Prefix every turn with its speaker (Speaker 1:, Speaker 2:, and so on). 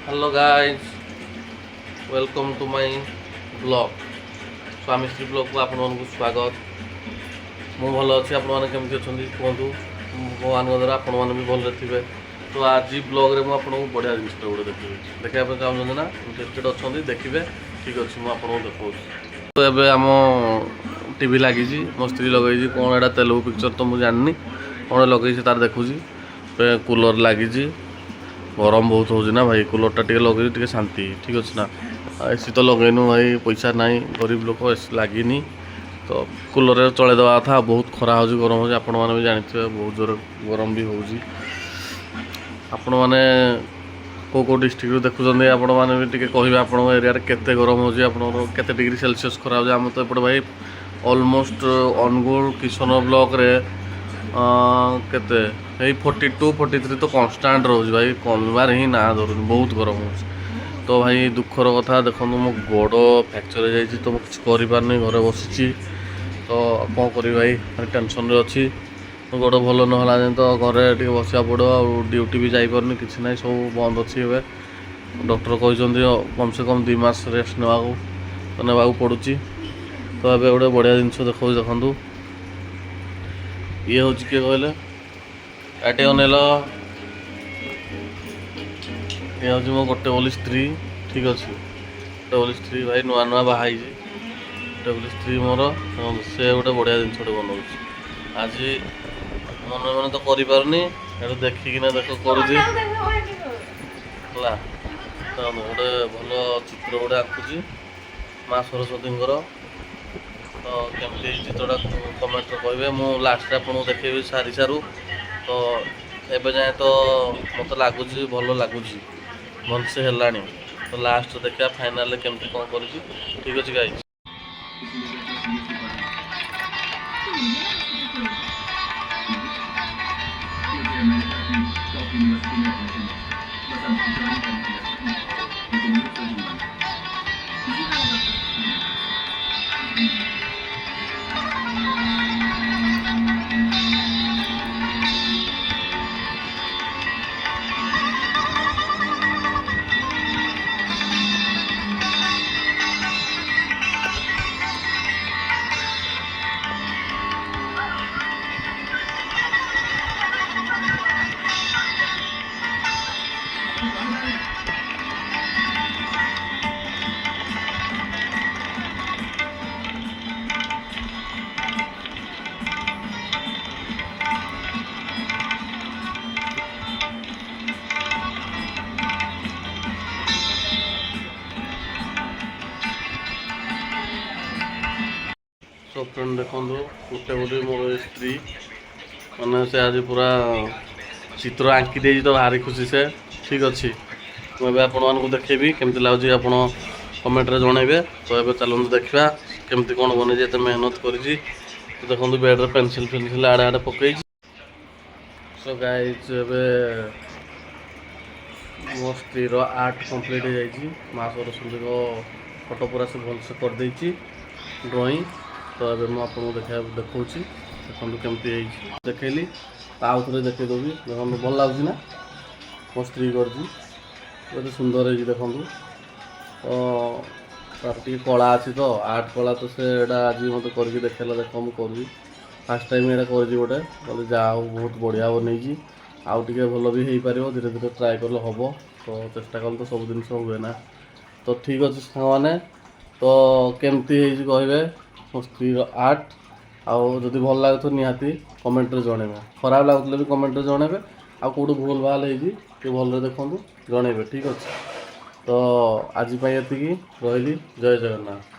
Speaker 1: Hello guys, welcome to my vlog Swami Shri vlog को आपको स्वागत। मु भल अच्छी आपमि अच्छा कहतु भगवान द्वारा आपण भी भल थे। तो आज ब्लॉग रे मुझे बढ़िया जिन गोटे देखा चाहूँ ना इंटरेस्टेड अच्छा देखिए। ठीक अच्छे मुझे देखा। तो ये आम टीवी लगी मो स्त्री लगे कौन एटा तेलुगु पिक्चर तो मुझे जानी कौन लगे तार देखुची। कूलर लगी गरम बहुत हो ना भाई, कूलरटा टे लगे टे शांति। ठीक अच्छे ना, एसी तो लगेनु भाई, पैसा ना गरीब लोक एसी लगिनी तो कूलर चलैदेवा था। बहुत खरा हो गरम हो आपण मैंने भी जानते बहुत जोर गरम भी हो। आपण मैंने कौ डिस्ट्रिक्ट देखुं आपण मैंने भी टे कहे आप एरिया केते गरम हो केते डिग्री सेल्सियस खरा हो। आम तो एपटे भाई ऑलमोस्ट अनुगुल किशन ब्लॉक रे केते 42-43 तो कन्स्टाट रोज भाई, कमार ही ना धर बहुत गरम हो। तो भाई दुखर कथा देखो मो गोड़ फ्रैक्चर हो जाए तो मुझे करें घरे बसी। तो कौन कर भाई टेंशन रे अच्छी गोड़ भल ना तो घरे टे बसा पड़ो आ ड्यूटी भी जापर कि ना सब बंद अच्छी। ए डॉक्टर कहते कम से कम 2 मास रेस्ट ना पड़ू। तो ये गोटे बढ़िया जिनस देखो ये हूँ किए कहले एटे अनेल ये हूँ मो गोटे बोली स्त्री। ठीक अच्छे गोटे बोली स्त्री भाई नुआ नुआ बाहर गोटे बोली स्त्री मोर से गोटे बढ़िया जिन बनाऊँ। आज मन मन तो करनी देखिकिना देख करुँगी गोटे भल चित्र गोटे आँकुची माँ सरस्वती। तो केमती चित्रटा कमेंट कहे मु लास्ट आपको देखेबी सारी सारू। तो एबे जाए तो मत लगुच भल लगुच भलसे है। तो लास्ट देखा फाइनाल केमती कौन कर। ठीक अच्छे गाइस। तो फ्रेंड देखो गोटे गोटे मोर स्त्री मैंने से आज पूरा चित्र आंकी दे तो भारी खुशी से। ठीक अच्छे मुझे आपको देखेबी केमती लगुच आप कमेंट्रे जनइबे। तो ये चलते देखा केमती कौन बन एत मेहनत कर। तो देखो बेड्रे पेनसिल फेनसिल आड़े आड़े पकई। सो गाइज मो स्त्री आर्ट कंप्लीट हो जाए। माँ सरस्वती को फोटो पूरा से भलसे करदे ड्रॉइंग। तो ये मुझे देखा देखा देखो केमती देखली आउ थे देखईदेवी देखो भल लगुच ना मो स्त्री कर सुंदर है। देखो तो तार टी कला अच्छी तो आर्ट कला तो से आज मत करके देखला देख मुझे फास्ट टाइम ये कर गोटे बोले जा बहुत बढ़िया बन आउ टे भल भी हो पार धीरे धीरे ट्राए कले हम। तो चेष्टा कले तो सब जिन हुए ना। तो ठीक अच्छे साने तो केमती कहे मो स्त्री आर्ट आउ जदि भल लगे तो निहाती कमेंट्रे जनइबे। खराब लगुले भी कमेंट्रे जनइबे आ कौटू भूल भाल हो भल देखूँ जनइबे। ठीक अच्छे तो आज ये रही जय जगन्नाथ।